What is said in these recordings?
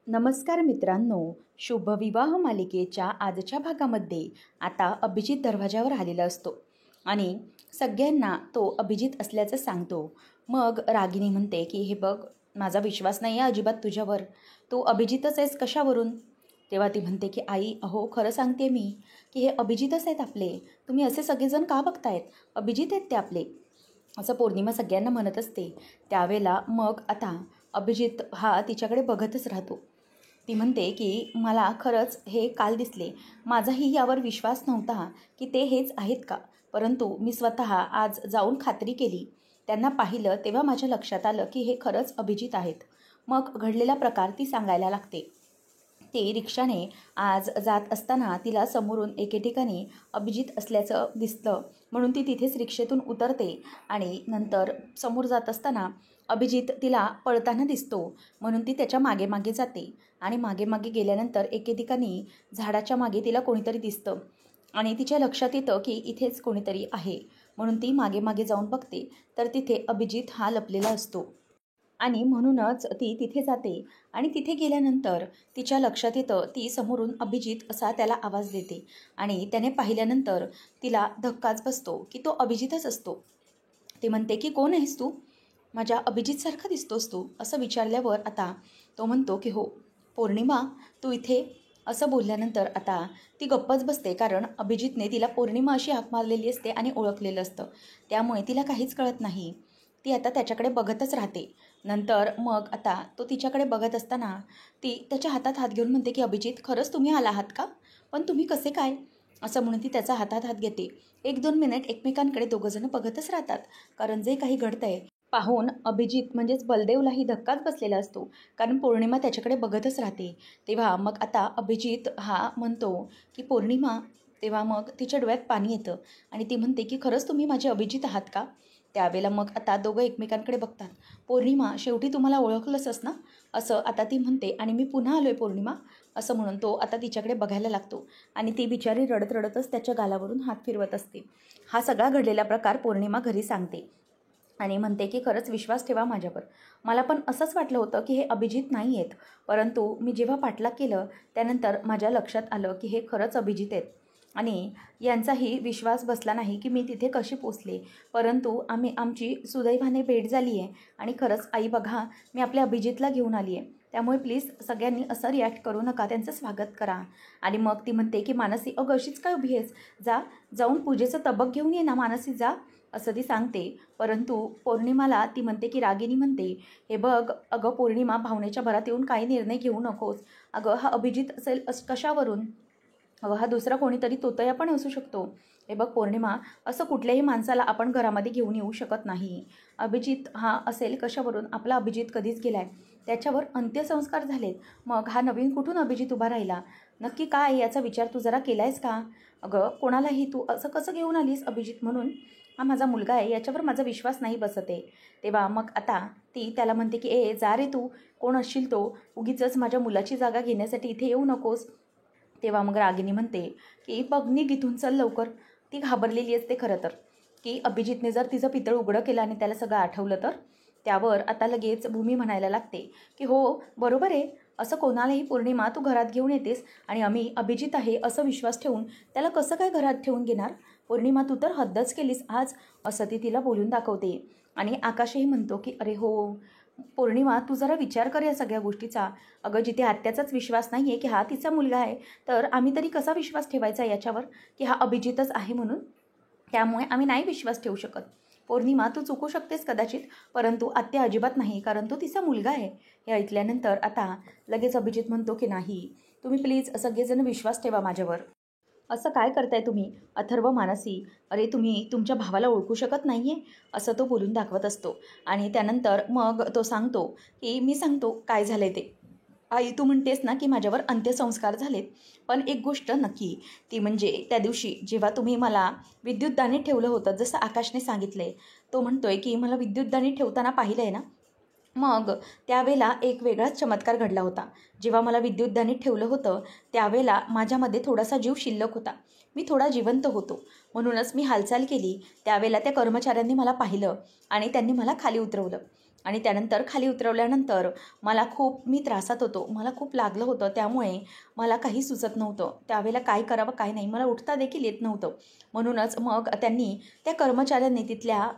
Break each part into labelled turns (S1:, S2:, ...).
S1: नमस्कार मित्रांनो, शुभविवाह मालिकेच्या आजच्या भागामध्ये आता अभिजित दरवाजावर आलेला असतो आणि सगळ्यांना तो अभिजित असल्याचं सांगतो. मग रागिनी म्हणते की हे बघ, माझा विश्वास नाही आहे अजिबात तुझ्यावर, तू अभिजितच आहेस कशावरून? तेव्हा ती म्हणते की आई अहो खरं सांगते मी की हे अभिजितच आहेत आपले, तुम्ही असे सगळेजण का बघतायत? अभिजित आहेत ते आपले, असं पौर्णिमा सगळ्यांना म्हणत असते. त्यावेळेला मग आता अभिजित हा तिच्याकडे बघतच राहतो. ती म्हणते की मला खरंच हे काल दिसले, माझाही यावर विश्वास नव्हता की ते हेच आहेत का, परंतु मी स्वतः आज जाऊन खात्री केली, त्यांना पाहिलं तेव्हा माझ्या लक्षात आलं की हे खरंच अभिजित आहेत. मग घडलेला प्रकार ती सांगायला लागते. ते रिक्षाने आज जात असताना तिला समोरून एके ठिकाणी अभिजित असल्याचं दिसलं, म्हणून ती तिथेच रिक्षेतून उतरते आणि नंतर समोर जात असताना अभिजित तिला पळताना दिसतो, म्हणून ती त्याच्या मागे मागे जाते आणि मागे मागे गेल्यानंतर एके ठिकाणी झाडाच्या मागे तिला कोणीतरी दिसतं आणि तिच्या लक्षात येतं की इथेच कोणीतरी आहे, म्हणून ती मागे मागे जाऊन बघते तर तिथे अभिजित हा लपलेला असतो आणि म्हणूनच ती तिथे जाते आणि तिथे गेल्यानंतर तिच्या लक्षात येतं ती समोरून अभिजित असा त्याला आवाज देते आणि त्याने पाहिल्यानंतर तिला धक्काच बसतो की तो अभिजितच असतो. ती म्हणते की कोण आहेस तू? माझ्या अभिजितसारखा दिसतोस तू, असं विचारल्यावर आता तो म्हणतो की हो पौर्णिमा, तू इथे? असं बोलल्यानंतर आता ती गप्पच बसते, कारण अभिजितने तिला पौर्णिमा अशी हाक मारलेली असते आणि ओळखलेलं असतं, त्यामुळे तिला काहीच कळत नाही. ती आता त्याच्याकडे बघतच राहते. नंतर मग आता तो तिच्याकडे बघत असताना ती त्याच्या हातात हात घेऊन म्हणते की अभिजित, खरंच तुम्ही आला आहात का? पण तुम्ही कसे काय? असं म्हणून ती त्याचा हातात हात घेते. 1-2 मिनिट एकमेकांकडे दोघंजणं बघतच राहतात, कारण जे काही घडतंय पाहून अभिजित म्हणजेच बलदेवलाही धक्काच बसलेला असतो, कारण पौर्णिमा त्याच्याकडे बघतच राहते. तेव्हा मग आता अभिजित हा म्हणतो की पौर्णिमा, तेव्हा मग तिच्या डोळ्यात पाणी येतं आणि ती म्हणते की खरंच तुम्ही माझे अभिजित आहात का? त्यावेळेला मग आता दोघं एकमेकांकडे बघतात. पौर्णिमा, शेवटी तुम्हाला ओळखलंसच ना? असं आता ती म्हणते आणि मी पुन्हा आलो आहे पौर्णिमा, असं म्हणून तो आता तिच्याकडे बघायला लागतो आणि ती बिचारी रडत रडतच त्याच्या गालावरून हात फिरवत असते. हा सगळा घडलेला प्रकार पौर्णिमा घरी सांगते आणि म्हणते की खरंच विश्वास ठेवा माझ्यावर, मला पण असंच वाटलं होतं की हे अभिजित नाही आहेत, परंतु मी जेव्हा पाठलाग केलं त्यानंतर माझ्या लक्षात आलं की हे खरंच अभिजित आहेत आणि यांचाही विश्वास बसला नाही की मी तिथे कशी पोचले, परंतु आमची सुदैवाने भेट झाली आहे आणि खरंच आई बघा, मी आपल्या अभिजितला घेऊन आली आहे, त्यामुळे प्लीज सगळ्यांनी असं रिॲक्ट करू नका, त्यांचं स्वागत करा. आणि मग ती म्हणते की मानसी, अगं अशीच काय उभी आहेस, जाऊन पूजेचं तबक घेऊन ये ना मानसी, जा, असं ती सांगते. परंतु पौर्णिमाला ती म्हणते की रागिनी म्हणते, हे बघ अगं पौर्णिमा, भावनेच्या भरात येऊन काही निर्णय घेऊ नकोस, अगं हा अभिजित असेल कशावरून? अगं हा दुसरा कोणीतरी तोतया पण असू शकतो. हे बघ पौर्णिमा, असं कुठल्याही माणसाला आपण घरामध्ये घेऊन येऊ शकत नाही. अभिजित हा असेल कशावरून? आपला अभिजित कधीच गेलाय, त्याच्यावर अंत्यसंस्कार झालेत, मग हा नवीन कुठून अभिजित उभा राहिला? नक्की काय याचा विचार तू जरा केलायस का? अगं कोणालाही तू असं कसं घेऊन आलीस अभिजित म्हणून? हा माझा मुलगा आहे, याच्यावर माझा विश्वास नाही बसत आहे. तेव्हा मग आता ती त्याला म्हणते की ए जा रे, तू कोण असशील तो, उगीचच माझ्या मुलाची जागा घेण्यासाठी इथे येऊ नकोस. तेव्हा मग रागिनी म्हणते की बघ निघ इथून, चल लवकर. ती घाबरलेली असते खरं तर, की अभिजितने जर तिचं पितळ उघडं केलं आणि त्याला सगळं आठवलं तर. त्यावर आता लगेच भूमी म्हणायला लागते की हो बरोबर आहे, असं कोणालाही पौर्णिमा तू घरात घेऊन येतेस आणि आम्ही अभिजित आहे असं विश्वास ठेवून त्याला कसं काय घरात ठेवून घेणार? पौर्णिमा तू तर हद्दच केलीस आज, असं ती तिला बोलून दाखवते. आणि आकाशही म्हणतो की अरे हो पौर्णिमा, तू जरा विचार कर या सगळ्या गोष्टीचा. अगं जिथे आत्याचाच विश्वास नाही आहे की हा तिचा मुलगा आहे, तर आम्ही तरी कसा विश्वास ठेवायचा याच्यावर की हा अभिजितच आहे म्हणून? त्यामुळे आम्ही नाही विश्वास ठेवू शकत. पौर्णिमा, तू चुकू शकतेस कदाचित, परंतु आत्या अजिबात नाही, कारण तो तिचा मुलगा आहे. हे ऐकल्यानंतर आता लगेच अभिजित म्हणतो की नाही, तुम्ही प्लीज सगळेजण विश्वास ठेवा माझ्यावर. असं काय करताय तुम्ही अथर्व, मानसी? अरे तुम्ही तुमच्या भावाला ओळखू शकत नाही आहे, असं तो बोलून दाखवत असतो. आणि त्यानंतर मग तो सांगतो की मी सांगतो काय झालं ते. आई तू म्हणतेस ना की माझ्यावर अंत्यसंस्कार झालेत, पण एक गोष्ट नक्की, ती म्हणजे त्या दिवशी जेव्हा तुम्ही मला विद्युतदाणी ठेवलं होतं, जसं आकाशने सांगितलं आहे, तो म्हणतोय की मला विद्युतदाणी ठेवताना पाहिलं आहे ना, मग त्यावेळेला एक वेगळाच चमत्कार घडला होता. जेव्हा मला विद्युतदाणीत ठेवलं होतं त्यावेळेला माझ्यामध्ये थोडासा जीव शिल्लक होता, मी थोडा जिवंत होतो, म्हणूनच मी हालचाल केली. त्यावेळेला त्या कर्मचाऱ्यांनी मला पाहिलं आणि त्यांनी मला खाली उतरवलं आणि त्यानंतर खाली उतरवल्यानंतर मला खूप मी त्रासात होतो, मला खूप लागलं होतं, त्यामुळे मला काही सुचत नव्हतं. त्यावेळेला काय करावं काय नाही मला उठता देखील येत नव्हतं. म्हणूनच मग त्यांनी त्या कर्मचाऱ्यांनी तिथल्या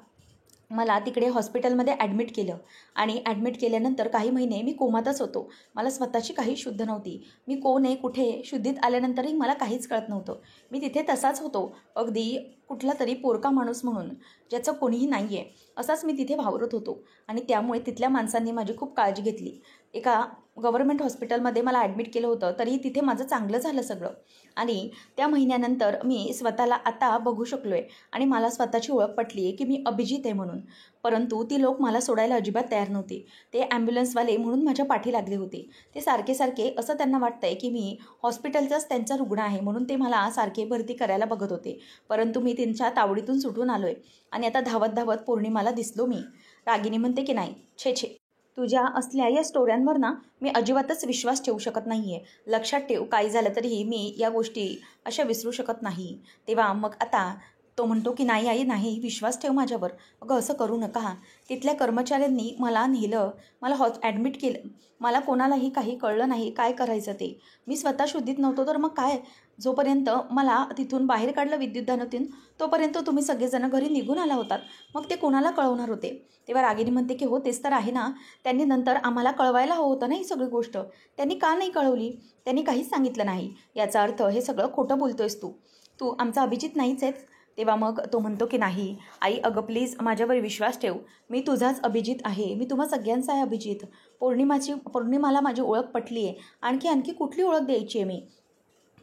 S1: मला तिकडे हॉस्पिटलमध्ये ॲडमिट केलं आणि ॲडमिट केल्यानंतर काही महिने मी कोमातच होतो. मला स्वतःची काही शुद्ध नव्हती. मी कोण आहे, कुठे शुद्धीत आल्यानंतरही मला काहीच कळत नव्हतं. मी तिथे तसाच होतो, अगदी कुठला तरी पोरका माणूस म्हणून, ज्याचं कोणीही नाही आहे, असाच मी तिथे वावरत होतो. आणि त्यामुळे तिथल्या माणसांनी माझी खूप काळजी घेतली. एका गव्हर्नमेंट हॉस्पिटलमध्ये मला ॲडमिट केलं होतं, तरीही तिथे माझं चांगलं झालं सगळं. आणि त्या महिन्यानंतर मी स्वतःला आता बघू शकलो आहे आणि मला स्वतःची ओळख पटली आहे की मी अभिजित आहे म्हणून. परंतु ती लोक मला सोडायला अजिबात तयार नव्हते. ते ॲम्ब्युलन्सवाले म्हणून माझ्या पाठी लागले होते. ते सारखे सारखे असं त्यांना वाटतं आहे की मी हॉस्पिटलचाच त्यांचा रुग्ण आहे, म्हणून ते मला सारखे भरती करायला बघत होते. परंतु मी त्यांच्या तावडीतून सुटून आलो आहे आणि आता धावत धावत पौर्णिमाला दिसलो मी. रागिनी म्हणते की नाही, छे छे, तुझ्या असल्या या स्टोऱ्यांवर ना मी अजिबातच विश्वास ठेवू शकत नाही आहे. लक्षात ठेव, काही झालं तरीही मी या गोष्टी अशा विसरू शकत नाही. तेव्हा मग आता तो म्हणतो की नाही आई नाही, विश्वास ठेव माझ्यावर. अगं असं करू नका. तिथल्या कर्मचाऱ्यांनी मला नेलं, मला ॲडमिट केलं, मला कोणालाही काही कळलं नाही काय करायचं ते. मी स्वतः शुद्धीत नव्हतो तर मग काय. जोपर्यंत मला तिथून बाहेर काढलं विद्युतदानातून, तोपर्यंत तुम्ही सगळेजण घरी निघून आला होतात. मग ते कोणाला कळवणार होते. तेव्हा रागिनी म्हणते की हो तेच तर आहे ना, त्यांनी नंतर आम्हाला कळवायला हवं होतं ना ही सगळी गोष्ट. त्यांनी का नाही कळवली. त्यांनी काहीच सांगितलं नाही. याचा अर्थ हे सगळं खोटं बोलतोयस तू. तू आमचा अभिजित नाहीच आहेस. तेव्हा मग तो म्हणतो की नाही आई, अगं प्लीज माझ्यावर विश्वास ठेव. मी तुझाच अभिजित आहे. मी तुम्हा सगळ्यांचा आहे अभिजित. पौर्णिमाला माझी ओळख पटली आहे. आणखी कुठली ओळख द्यायची आहे मी.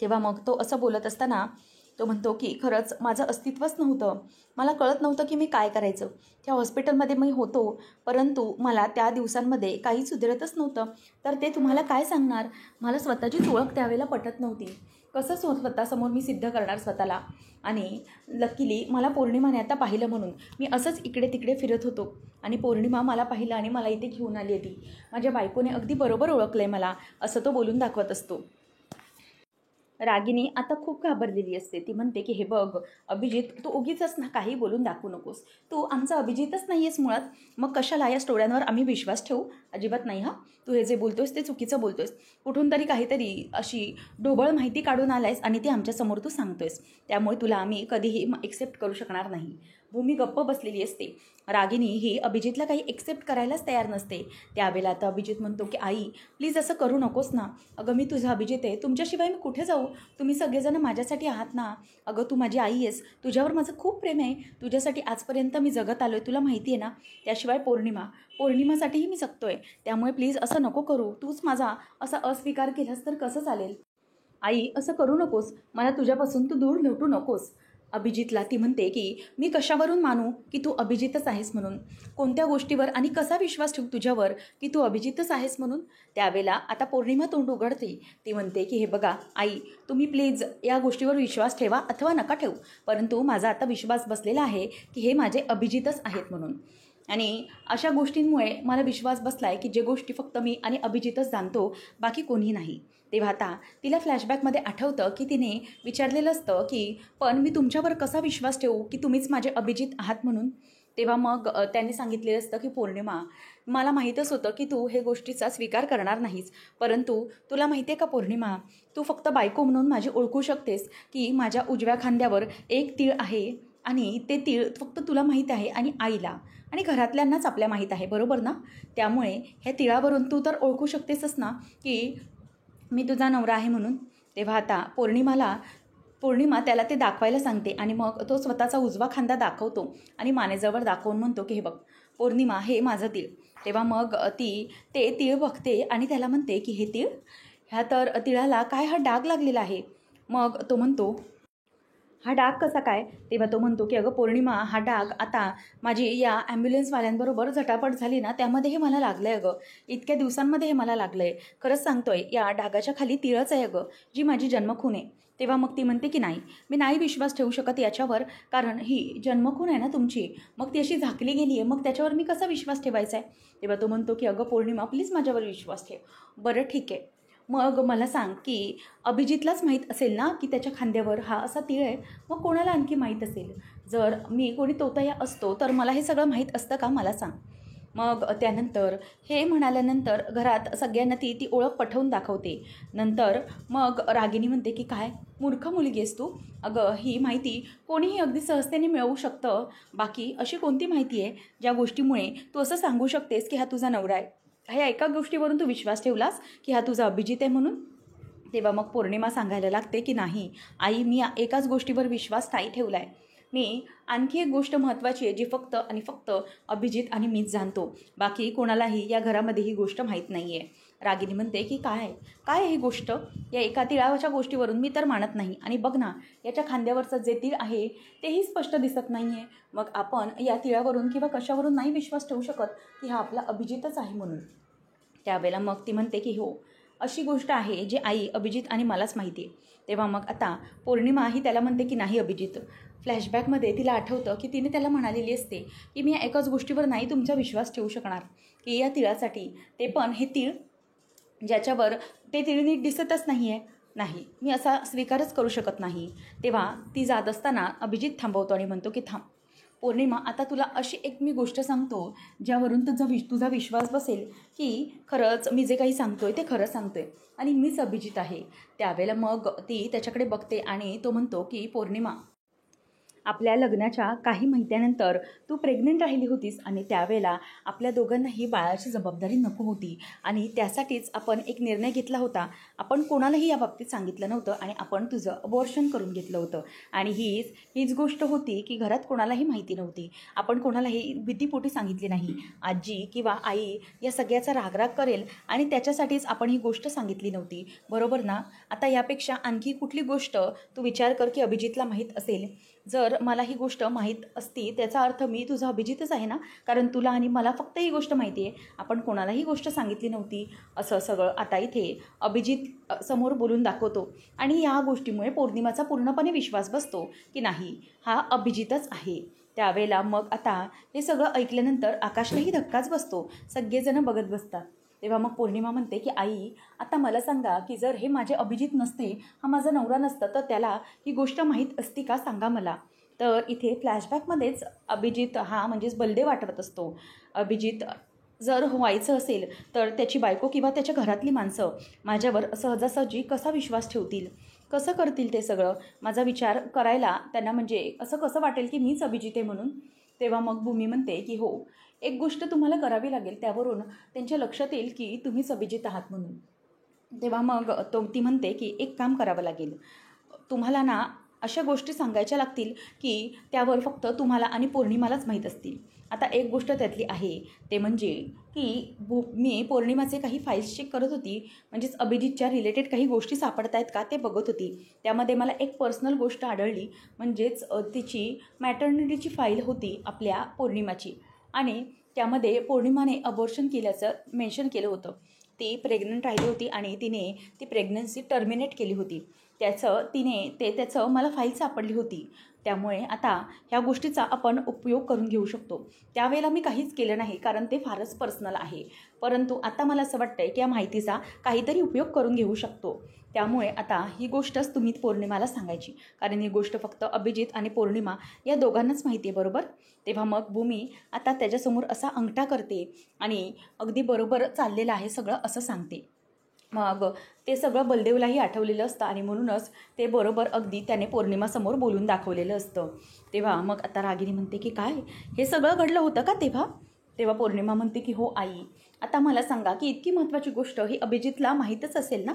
S1: तेव्हा मग तो असं बोलत असताना तो म्हणतो की खरंच माझं अस्तित्वच नव्हतं. मला कळत नव्हतं की मी काय करायचं. त्या हॉस्पिटलमध्ये मी होतो, परंतु मला त्या दिवसांमध्ये काहीच सुधरतच नव्हतं. तर ते तुम्हाला काय सांगणार. मला स्वतःचीच ओळख त्यावेळेला पटत नव्हती. कसं स्वतःसमोर मी सिद्ध करणार स्वतःला. आणि लकीली मला पौर्णिमाने आता पाहिलं म्हणून मी असंच इकडे तिकडे फिरत होतो आणि पौर्णिमा मला पाहिलं आणि मला इथे घेऊन आली होती. माझ्या बायकोने अगदी बरोबर ओळखलं आहे मला, असं तो बोलून दाखवत असतो. रागिनी आता खूप घाबरलेली असते. ती म्हणते की हे बघ अभिजित, तू उगीचच ना काही बोलून दाखवू नकोस. तू आमचा अभिजितच नाही आहेस मुळात. मग कशाला या स्टोऱ्यांवर आम्ही विश्वास ठेवू. अजिबात नाही हां. तू हे जे बोलतोयस ते चुकीचं बोलतोयस. कुठून तरी काहीतरी अशी ढोबळ माहिती काढून आलायस आणि ती आमच्यासमोर तू सांगतोयस. त्यामुळे तुला आम्ही कधीही एक्सेप्ट करू शकणार नाही. भूमी गप्प बसलेली असते. रागिनी ही अभिजितला काही एक्सेप्ट करायलाच तयार नसते. त्यावेळेला आता अभिजित म्हणतो की आई प्लीज असं करू नकोस ना. अगं मी तुझा अभिजित आहे. तुमच्याशिवाय मी कुठे जाऊ. तुम्ही सगळेजण माझ्यासाठी आहात ना. अगं तू माझी आई आहेस. तुझ्यावर माझं खूप प्रेम आहे. तुझ्यासाठी आजपर्यंत मी जगत आलो आहे, तुला माहिती आहे ना. त्याशिवाय पौर्णिमासाठीही मी जगतो आहे. त्यामुळे प्लीज असं नको करू. तूच माझा असा अस्वीकार केलास तर कसं चालेल. आई असं करू नकोस. मला तुझ्यापासून तू दूर लोटू नकोस. अभिजितला ती म्हणते की मी कशावरून मानू की तू अभिजितच आहेस म्हणून. कोणत्या गोष्टीवर आणि कसा विश्वास ठेवू तुझ्यावर की तू अभिजितच आहेस म्हणून. त्यावेळेला आता पौर्णिमा तोंड उघडते. ती म्हणते की हे बघा आई, तुम्ही प्लीज या गोष्टीवर विश्वास ठेवा अथवा नका ठेवू, परंतु माझा आता विश्वास बसलेला आहे की हे माझे अभिजितच आहेत म्हणून. आणि अशा गोष्टींमुळे मला विश्वास बसला आहे की जे गोष्टी फक्त मी आणि अभिजितच जाणतो, बाकी कोणीही नाही. तेव्हा आता तिला फ्लॅशबॅकमध्ये आठवतं की तिने विचारलेलं असतं की पण मी तुमच्यावर कसा विश्वास ठेवू की तुम्हीच माझे अभिजित आहात म्हणून. तेव्हा मग त्यांनी सांगितलेलं असतं की पौर्णिमा, मला माहीतच होतं की तू हे गोष्टीचा स्वीकार करणार नाहीस, परंतु तुला माहिती आहे का पौर्णिमा, तू फक्त बायको म्हणून माझी ओळखू शकतेस की माझ्या उजव्या खांद्यावर एक तीळ आहे आणि ते तीळ फक्त तुला माहीत आहे आणि आईला आणि घरातल्यांनाच आपल्या माहीत आहे, बरोबर ना. त्यामुळे ह्या तिळावरून तू तर ओळखू शकतेसच ना की मी तुझा नवरा आहे म्हणून. तेव्हा आता पौर्णिमा त्याला ते दाखवायला सांगते आणि मग तो स्वतःचा उजवा खांदा दाखवतो आणि मानेजवळ दाखवून म्हणतो की हे बघ पौर्णिमा, हे माझं तीळ. तेव्हा मग ती ते तीळ बघते आणि त्याला म्हणते की हे तीळ, ह्या तर तिळाला काय हा डाग लागलेला आहे. मग तो म्हणतो हा डाग कसा काय. तेव्हा तो म्हणतो की अगं पौर्णिमा, हा डाग आता माझी या ॲम्ब्युलन्सवाल्यांबरोबर झटापट झाली ना, त्यामध्ये हे मला लागलं आहे अगं. इतक्या दिवसांमध्ये हे मला लागलं आहे. खरंच सांगतोय, या डागाच्या खाली तिळच आहे अगं, जी माझी जन्मखून आहे. तेव्हा मग ती म्हणते की नाही, मी नाही विश्वास ठेवू शकत याच्यावर, कारण ही जन्मखून आहे ना तुमची, मग ती अशी झाकली गेली आहे, मग त्याच्यावर मी कसा विश्वास ठेवायचा आहे. तेव्हा तो म्हणतो की अगं पौर्णिमा, प्लीज माझ्यावर विश्वास ठेव. बरं ठीक आहे, मग मला सांग की अभिजितलाच माहीत असेल ना की त्याच्या खांद्यावर हा असा तीळ आहे, मग कोणाला आणखी माहीत असेल. जर मी कोणी तोतया असतो तर मला हे सगळं माहीत असतं का, मला सांग. मग त्यानंतर हे म्हणाल्यानंतर घरात सगळ्यांना ती ओळख पटवून दाखवते. नंतर मग रागिनी म्हणते की काय मूर्ख मुलगी आहेस तू. अगं ही माहिती कोणीही अगदी सहजतेने मिळवू शकतं. बाकी अशी कोणती माहिती आहे ज्या गोष्टीमुळे तू असं सांगू शकतेस की हा तुझा नवरा आहे. ह्या एका गोष्टीवरून तू विश्वास ठेवलास की हा तुझा अभिजित आहे म्हणून. तेव्हा मग पौर्णिमा सांगायला लागते की नाही आई, मी एकाच गोष्टीवर विश्वास नाही ठेवला आहे. मी आणखी एक गोष्ट महत्त्वाची आहे जी फक्त आणि फक्त अभिजित आणि मीच जाणतो. बाकी कोणालाही या घरामध्ये ही गोष्ट माहीत नाही आहे. रागिनी म्हणते की काय काय ही गोष्ट. या एका तिळाच्या गोष्टीवरून मी तर मानत नाही. आणि बघ ना, याच्या खांद्यावरचं जे तीळ आहे तेही स्पष्ट दिसत नाही आहे. मग आपण या तिळावरून किंवा कशावरून नाही विश्वास ठेवू शकत की हा आपला अभिजितच आहे म्हणून. त्यावेळेला मग ती म्हणते की हो, अशी गोष्ट आहे जी आई, अभिजित आणि मलाच माहिती आहे. तेव्हा मग आता पौर्णिमा ही त्याला म्हणते की नाही अभिजित. फ्लॅशबॅकमध्ये तिला आठवतं की तिने त्याला म्हणालेली असते की मी या एकाच गोष्टीवर नाही तुमचा विश्वास ठेवू शकणार की या तिळासाठी, ते पण हे तीळ ज्याच्यावर ते तीळ नीट दिसतच नाही आहे. नाही, मी असा स्वीकारच करू शकत नाही. तेव्हा ती जात असताना अभिजित थांबवतो आणि म्हणतो की थांब पौर्णिमा, आता तुला अशी एक मी गोष्ट सांगतो ज्यावरून तुझा विश्वास बसेल की खरंच मी जे काही सांगतोय ते खरं सांगतोय आणि मीच अभिजित आहे. त्यावेळेला मग ती त्याच्याकडे बघते आणि तो म्हणतो की पौर्णिमा, आपल्या लग्नाच्या काही महिन्यानंतर तू प्रेग्नंट राहिली होतीस आणि त्यावेळेला आपल्या दोघांनाही बाळाची जबाबदारी नको होती आणि त्यासाठीच आपण एक निर्णय घेतला होता. आपण कोणालाही या बाबतीत सांगितलं नव्हतं आणि आपण तुझं अबॉर्शन करून घेतलं होतं. आणि हीच गोष्ट होती की घरात कोणालाही माहिती नव्हती. आपण कोणालाही भीतीपोटी सांगितली नाही. आजी किंवा आई या सगळ्याचा रागराग करेल आणि त्याच्यासाठीच आपण ही गोष्ट सांगितली नव्हती. बरोबर ना? आता यापेक्षा आणखी कुठली गोष्ट तू विचार कर की अभिजितला माहीत असेल. जर मला ही गोष्ट माहीत असती त्याचा अर्थ मी तुझा अभिजितच आहे ना, कारण तुला आणि मला फक्त ही गोष्ट माहिती आहे, आपण कोणालाही गोष्ट सांगितली नव्हती. असं सगळं आता इथे अभिजित समोर बोलून दाखवतो आणि या गोष्टीमुळे पौर्णिमाचा पूर्णपणे विश्वास बसतो की नाही, हा अभिजितच आहे. त्यावेळेला मग आता हे सगळं ऐकल्यानंतर आकाशलाही धक्काच बसतो. सगळेजण बघत बसतात. तेव्हा मग पौर्णिमा म्हणते की आई, आता मला सांगा की जर हे माझे अभिजित नसते, हा माझा नवरा नसता, तर त्याला ही गोष्ट माहीत असती का, सांगा मला. तर इथे फ्लॅशबॅकमध्येच अभिजित हा म्हणजेच बलदेव आठवत असतो. अभिजित जर व्हायचं असेल तर त्याची बायको किंवा त्याच्या घरातली माणसं माझ्यावर सहजासहजी कसा विश्वास ठेवतील, कसं करतील ते सगळं. माझा विचार करायला त्यांना म्हणजे असं कसं वाटेल की मीच अभिजित आहे म्हणून. तेव्हा मग भूमी म्हणते की हो, एक गोष्ट तुम्हाला करावी लागेल, त्यावरून त्यांच्या लक्षात येईल की तुम्हीच अभिजित आहात म्हणून. तेव्हा मग ती म्हणते की एक काम करावं लागेल, तुम्हाला ना अशा गोष्टी सांगायच्या लागतील की त्यावर फक्त तुम्हाला आणि पौर्णिमालाच माहीत असतील. आता एक गोष्ट त्यातली आहे ते म्हणजे की मी पौर्णिमाचे काही फाईल्स चेक करत होती, म्हणजेच अभिजितच्या रिलेटेड काही गोष्टी सापडत आहेत का ते बघत होती. त्यामध्ये मला एक पर्सनल गोष्ट आढळली, म्हणजेच तिची मॅटर्निटीची फाईल होती आपल्या पौर्णिमाची आणि त्यामध्ये पौर्णिमाने अबॉर्शन केल्याचं मेन्शन केलं होतं. ती प्रेग्नंट राहिली होती आणि तिने ती प्रेग्नन्सी टर्मिनेट केली होती. त्याचं मला फाईल सापडली होती. त्यामुळे आता ह्या गोष्टीचा आपण उपयोग करून घेऊ शकतो. त्यावेळेला मी काहीच केलं नाही कारण ते फारच पर्सनल आहे. परंतु आता मला असं वाटतं की या माहितीचा काहीतरी उपयोग करून घेऊ शकतो. त्यामुळे आता ही गोष्टच तुम्ही पौर्णिमाला सांगायची, कारण ही गोष्ट फक्त अभिजित आणि पौर्णिमा या दोघांनाच माहिती आहे, बरोबर. तेव्हा मग भूमी आता त्याच्यासमोर असा अंगठा करते आणि अगदी बरोबर चाललेलं आहे सगळं असं सांगते. मग ते सगळं बलदेवलाही आठवलेलं असतं आणि म्हणूनच ते बरोबर अगदी त्याने पौर्णिमासमोर बोलून दाखवलेलं असतं. तेव्हा मग आता रागिनी म्हणते की काय हे सगळं घडलं होतं का तेव्हा पौर्णिमा म्हणते की हो आई, आता मला सांगा की इतकी महत्त्वाची गोष्ट ही अभिजितला माहीतच असेल ना,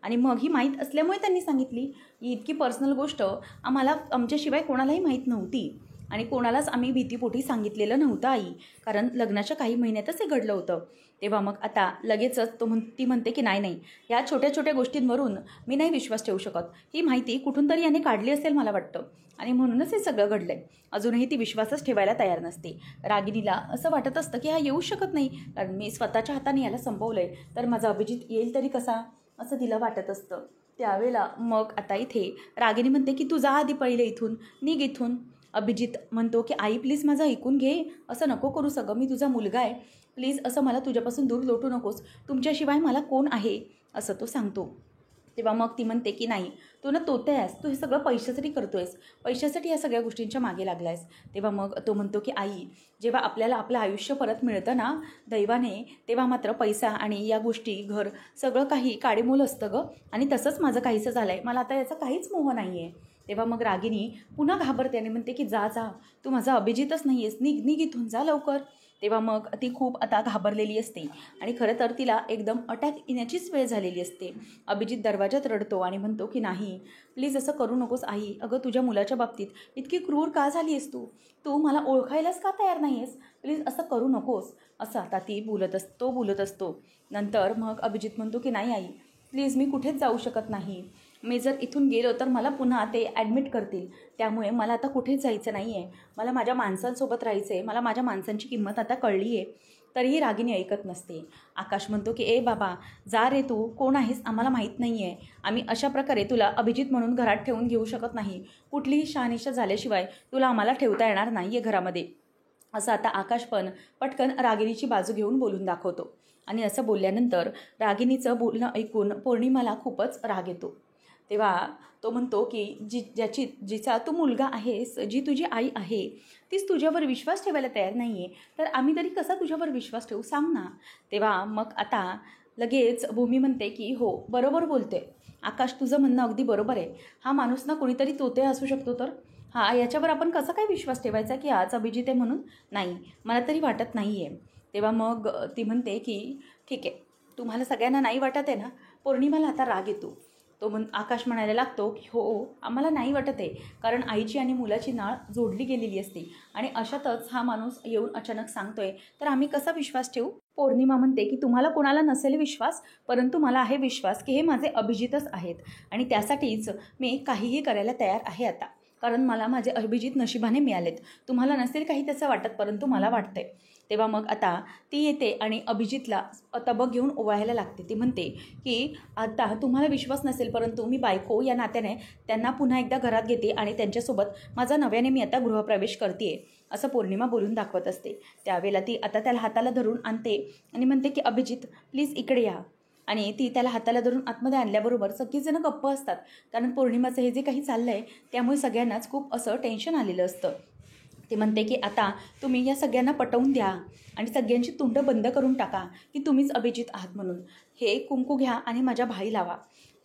S1: आणि मग ही माहीत असल्यामुळे त्यांनी सांगितली. ही इतकी पर्सनल गोष्ट आम्हाला आमच्याशिवाय कोणालाही माहीत नव्हती आणि कोणालाच आम्ही भीतीपोटी सांगितलेलं नव्हतं आई, कारण लग्नाच्या काही महिन्यातच हे घडलं होतं. तेव्हा मग आता लगेचच ती म्हणते की नाही, या छोट्या छोट्या गोष्टींवरून मी नाही विश्वास ठेवू शकत. ही माहिती कुठून तरी याने काढली असेल मला वाटतं आणि म्हणूनच हे सगळं घडलं आहे. अजूनही ती विश्वासच ठेवायला तयार नसते. रागिनीला असं वाटत असतं की हा येऊ शकत नाही, कारण मी स्वतःच्या हाताने याला संपवलं आहे, तर माझा अभिजित येईल तरी कसा, असं तिला वाटत असतं. त्यावेळेला मग आता इथे रागिनी म्हणते की तू जा आधी पहिले इथून, निघ इथून. अभिजित म्हणतो की आई प्लीज माझं ऐकून घे, असं नको करू सगळं, मी तुझा मुलगा आहे, प्लीज असं मला तुझ्यापासून दूर लोटू नकोस, तुमच्याशिवाय मला कोण आहे, असं तो सांगतो. तेव्हा मग ती म्हणते की नाही, तू ना तोते आहेस, तू हे सगळं पैशासाठी करतोयस, पैशासाठी या सगळ्या गोष्टींच्या मागे लागला आहेस. तेव्हा मग तो म्हणतो की आई, जेव्हा आपल्याला आपलं आयुष्य परत मिळतं ना दैवाने, तेव्हा मात्र पैसा आणि या गोष्टी, घर, सगळं काही काडीमोल असतं गं. आणि तसंच माझं काहीसं झालं आहे, मला आता याचा काहीच मोह नाही आहे. तेव्हा मग रागिनी पुन्हा घाबरते आणि म्हणते की जा जा, तू माझा अभिजितच नाही आहेस, निघ निघ इथून, जा लवकर. तेव्हा मग ती खूप आता घाबरलेली असते आणि खरं तर तिला एकदम अटॅक येण्याचीच वेळ झालेली असते. अभिजित दरवाजात रडतो आणि म्हणतो की नाही, प्लीज असं करू नकोस आई, अगं तुझ्या मुलाच्या बाबतीत इतकी क्रूर का झाली आहेस तू, तू मला ओळखायलाच का तयार नाही आहेस, प्लीज असं करू नकोस, असं आता ती बोलत असतो. नंतर मग अभिजित म्हणतो की नाही आई, प्लीज मी कुठेच जाऊ शकत नाही, मी जर इथून गेलो तर मला पुन्हा ते ॲडमिट करतील, त्यामुळे मला आता कुठेच जायचं नाही आहे, मला माझ्या माणसांसोबत राहायचं आहे, मला माझ्या माणसांची किंमत आता कळली आहे. तरीही रागिनी ऐकत नसते. आकाश म्हणतो की ए बाबा, जा रे, तू कोण आहेस आम्हाला माहीत नाही आहे, आम्ही अशा प्रकारे तुला अभिजित म्हणून घरात ठेवून घेऊ शकत नाही, कुठलीही शहानिशा झाल्याशिवाय तुला आम्हाला ठेवता येणार नाही आहे घरामध्ये. असं आता आकाश पण पटकन रागिनीची बाजू घेऊन बोलून दाखवतो. आणि असं बोलल्यानंतर रागिनीचं बोलणं ऐकून पौर्णिमाला खूपच राग येतो. तेव्हा तो म्हणतो की जिचा तू मुलगा आहेस, जी तुझी आई आहे, तीच तुझ्यावर विश्वास ठेवायला तयार नाही आहे, तर आम्ही तरी कसा तुझ्यावर विश्वास ठेवू, सांग ना. तेव्हा मग आता लगेच भूमी म्हणते की हो, बरोबर बोलते आकाश, तुझं म्हणणं अगदी बरोबर आहे, हा माणूस ना कोणीतरी तोते असू शकतो, तर हा याच्यावर आपण कसा काय विश्वास ठेवायचा की आज अभिजित आहे म्हणून, नाही, मला तरी वाटत नाही आहे. तेव्हा मग ती म्हणते की ठीक आहे, तुम्हाला सगळ्यांना नाही वाटत आहे ना. पौर्णिमाला आता राग येतो. आकाश म्हणायला लागतो की हो, आम्हाला नाही वाटत आहे, कारण आईची आणि मुलाची नाळ जोडली गेलेली असते आणि अशातच हा माणूस येऊन अचानक सांगतोय, तर आम्ही कसा विश्वास ठेवू. पौर्णिमा म्हणते की तुम्हाला कोणाला नसेल विश्वास, परंतु मला आहे विश्वास की हे माझे अभिजितच आहेत आणि त्यासाठीच मी काहीही करायला तयार आहे आता, कारण मला माझे अभिजित नशिबाने मिळालेत. तुम्हाला नसेल काही त्याचं वाटत, परंतु मला वाटतंय. तेव्हा मग आता ती येते आणि अभिजितला तबक घेऊन ओवाळायला लागते. ती म्हणते की आता तुम्हाला विश्वास नसेल, परंतु मी बायको या नात्याने त्यांना पुन्हा एकदा घरात घेते आणि त्यांच्यासोबत माझा नव्याने मी आता गृहप्रवेश करते, असं पौर्णिमा बोलून दाखवत असते. त्यावेळेला ती आता त्याला हाताला धरून आणते आणि म्हणते की अभिजित, प्लीज इकडे या. आणि ती त्याला हाताला धरून आतमध्ये आणल्याबरोबर सगळीजणं गप्प असतात, कारण पौर्णिमाचं हे जे काही चाललं आहे त्यामुळे सगळ्यांनाच खूप असं टेन्शन आलेलं असतं. ते म्हणते की आता तुम्ही या सगळ्यांना पटवून द्या आणि सगळ्यांची तोंड बंद करून टाका की तुम्हीच अभिजित आहात म्हणून. हे कुंकू घ्या आणि माझ्या भाई लावा,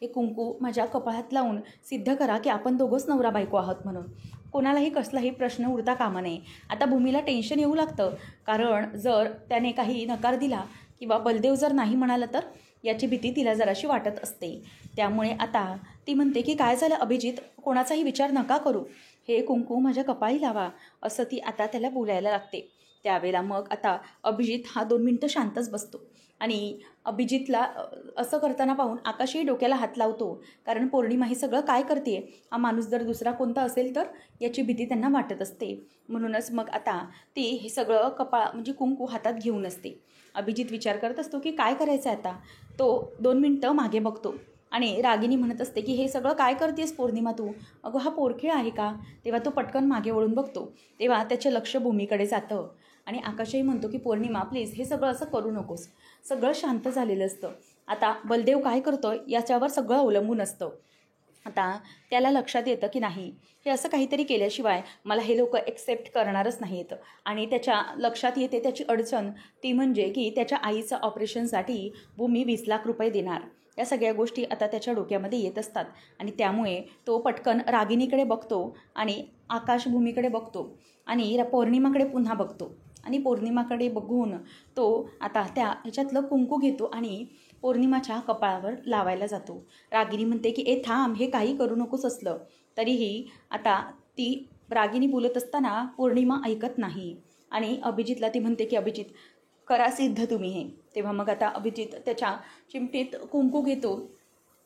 S1: हे कुंकू माझ्या कपाळात लावून सिद्ध करा की आपण दोघंच नवरा बायको आहोत म्हणून. कोणालाही कसलाही प्रश्न उरता कामा नये. आता भूमीला टेन्शन येऊ लागतं, कारण जर त्याने काही नकार दिला किंवा बलदेव जर नाही म्हणाला तर याची भीती तिला जराशी वाटत असते. त्यामुळे आता ती म्हणते की काय झालं अभिजित, कोणाचाही विचार नका करू, हे कुंकू माझ्या कपाळी लावा, असं ती आता त्याला बोलायला लागते. त्यावेळेला मग आता अभिजित हा 2 मिनटं शांतच बसतो आणि अभिजितला असं करताना पाहून आकाशही डोक्याला हात लावतो, कारण पौर्णिमा हे सगळं काय करते, हा माणूस जर दुसरा कोणता असेल तर याची भीती त्यांना वाटत असते. म्हणूनच मग आता ती हे सगळं म्हणजे कुंकू हातात घेऊन असते. अभिजित विचार करत असतो की काय करायचं आहे आता. तो 2 मिनटं मागे बघतो आणि रागिनी म्हणत असते की हे सगळं काय करतेस पौर्णिमा तू, अगं हा पोरखेळ आहे का. तेव्हा तो पटकन मागे वळून बघतो, तेव्हा त्याचे लक्ष भूमीकडे जातं आणि आकाशही म्हणतो की पौर्णिमा प्लीज हे सगळं असं करू नकोस. सगळं शांत झालेलं असतं. आता बलदेव काय करतोय याच्यावर सगळं अवलंबून असतं. आता त्याला लक्षात येतं की नाही, हे असं काहीतरी केल्याशिवाय मला हे लोक एक्सेप्ट करणारच नाहीत. आणि त्याच्या लक्षात येते त्याची अडचण, ती म्हणजे की त्याच्या आईचं ऑपरेशनसाठी भूमी 20 लाख रुपये देणार. या सगळ्या गोष्टी आता त्याच्या डोक्यामध्ये येत असतात आणि त्यामुळे तो पटकन रागिनीकडे बघतो आणि आकाश भूमीकडे बघतो आणि पौर्णिमाकडे पुन्हा बघतो आणि पौर्णिमाकडे बघून तो आता त्या ह्याच्यातलं कुंकू घेतो आणि पौर्णिमाच्या कपाळावर लावायला जातो. रागिनी म्हणते की ए थांब, हे काही करू नकोस असलं. तरीही आता ती रागिनी बोलत असताना पौर्णिमा ऐकत नाही आणि अभिजितला ती म्हणते की अभिजित, करा सिद्ध तुम्ही हे. तेव्हा मग आता अभिजित त्याच्या चिमटीत कुंकू घेतो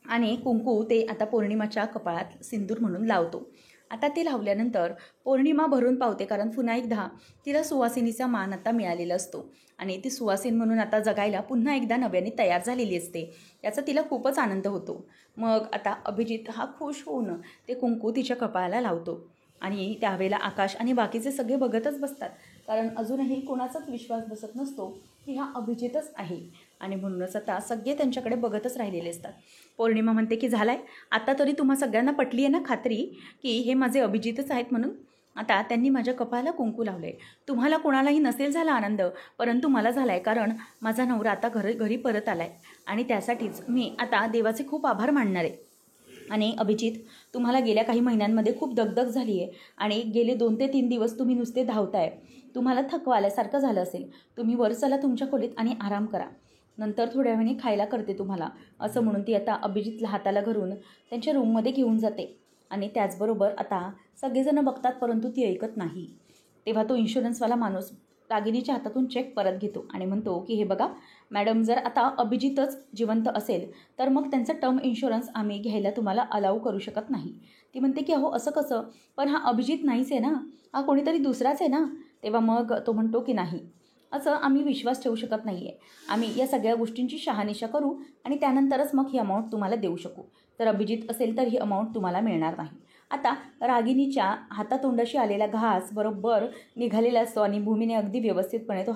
S1: आणि कुंकू ते आता पौर्णिमाच्या कपाळात सिंदूर म्हणून लावतो. आता ते लावल्यानंतर पौर्णिमा भरून पावते, कारण पुन्हा एकदा तिला सुवासिनीचा मान आता मिळालेला असतो आणि ती सुवासिन म्हणून आता जगायला पुन्हा एकदा नव्याने तयार झालेली असते. याचा तिला खूपच आनंद होतो. मग आता अभिजित हा खुश होऊन ते कुंकू तिच्या कपाळाला लावतो आणि त्यावेळेला आकाश आणि बाकीचे सगळे बघतच बसतात, कारण अजूनही कोणाचाच विश्वास बसत नसतो की हा अभिजितच आहे. आणि म्हणूनच आता सगळे त्यांच्याकडे बघतच राहिलेले असतात. पौर्णिमा म्हणते की झालाय आता तरी तुम्हा सगळ्यांना पटली आहे ना खात्री की हे माझे अभिजितच आहेत म्हणून. आता त्यांनी माझ्या कपाळाला कुंकू लावले. तुम्हाला कोणालाही नसेल झाला आनंद, परंतु मला झाला आहे, कारण माझा नवरा आता घरी परत आला आहे आणि त्यासाठीच मी आता देवाचे खूप आभार मानणार आहे. आणि अभिजित, तुम्हाला गेल्या काही महिन्यांमध्ये खूप दगदग झाली आहे आणि गेले 2 ते 3 दिवस तुम्ही नुसते धावताय. तुम्हाला थकवा आल्यासारखं झालं असेल. तुम्ही वर चला तुमच्या खोलीत आणि आराम करा. नंतर थोड्या वेळाने खायला करते तुम्हाला, असं म्हणून ती आता अभिजितला हाताला घरून त्यांच्या रूममध्ये घेऊन जाते. आणि त्याचबरोबर आता सगळेजण बघतात, परंतु ती ऐकत नाही. तेव्हा तो इन्शुरन्सवाला माणूस रागिनीच्या हातातून चेक परत घेतो आणि म्हणतो की हे बघा मॅडम, जर आता अभिजितच जिवंत असेल तर मग त्यांचा टर्म इन्शुरन्स आम्ही घ्यायला तुम्हाला अलाऊ करू शकत नाही. ती म्हणते की अहो असं कसं, पण हा अभिजित नाहीच आहे ना, हा कोणीतरी दुसराच आहे ना. तेव्हा मग तो म्हणतो की नाही, असं आम्ही विश्वास ठेवू शकत नाही आहे. आम्ही या सगळ्या गोष्टींची शहानिशा करू आणि त्यानंतरच मग ही अमाऊंट तुम्हाला देऊ शकू. तर अभिजित असेल तर ही अमाऊंट तुम्हाला मिळणार नाही. आता रागिनीच्या हातातोंडाशी आलेला घास बरोबर निघालेला असतो आणि भूमीने अगदी व्यवस्थितपणे तो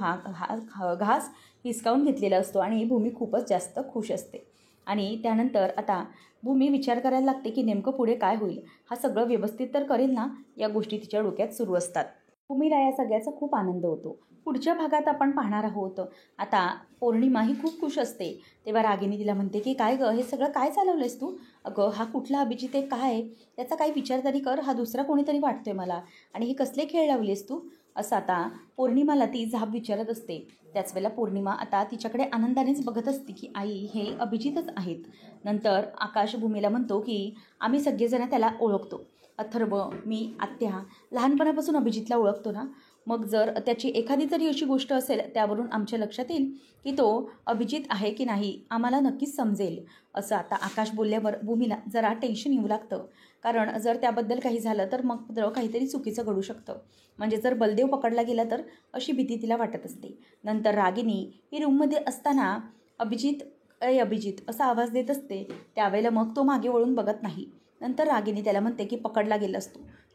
S1: घास हिसकावून घेतलेला असतो आणि भूमी खूपच जास्त खुश असते. आणि त्यानंतर आता भूमी विचार करायला लागते की नेमकं पुढे काय होईल. हा सगळं व्यवस्थित तर करेल ना, या गोष्टी तिच्या डोक्यात सुरू असतात. भूमीला या सगळ्याचा खूप आनंद होतो. पुढच्या भागात आपण पाहणार आहोत. आता पौर्णिमा ही खूप खुश असते. तेव्हा रागिनी तिला म्हणते की काय गं, हे सगळं काय चालवलंयस तू? अगं हा कुठला अभिजित आहे, काय त्याचा काही विचार तरी कर, हा दुसरा कोणीतरी वाटतोय मला, आणि हे कसले खेळ लावलेस तू, असं आता पौर्णिमाला ती झाप विचारत असते. त्याच वेळेला पौर्णिमा आता तिच्याकडे आनंदानेच बघत असते की आई हे अभिजितच आहेत. नंतर आकाश भूमीला म्हणतो की आम्ही सगळेजण त्याला ओळखतो. अथर्व, मी, आत्या लहानपणापासून अभिजितला ओळखतो ना, मग जर त्याची एखादी तरी अशी गोष्ट असेल त्यावरून आमच्या लक्षात येईल की तो अभिजित आहे की नाही, आम्हाला नक्कीच समजेल. असं आता आकाश बोलल्यावर भूमीला जरा टेन्शन येऊ लागतं, कारण जर त्याबद्दल काही झालं तर मग काहीतरी चुकीचं घडू शकतं. म्हणजे जर बलदेव पकडला गेला तर, अशी भीती तिला वाटत असते. नंतर रागिनी ही रूममध्ये असताना अभिजित अभिजित असा आवाज देत असते. त्यावेळेला मग तो मागे वळून बघत नाही. नंतर रागिनी त्याला म्हणते की पकडला गेलास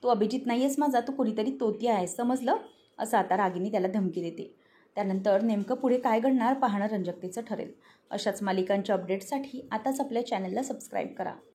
S1: तू अभिजित नाही आहेस माझा, तू कोणीतरी तोतिया आहेस, समजलं. असं आता रागिनी त्याला धमकी देते. त्यानंतर नेमकं पुढे काय घडणार पाहणं रंजकतेचं ठरेल. अशाच मालिकांच्या अपडेटसाठी आताच आपल्या चॅनलला सबस्क्राईब करा.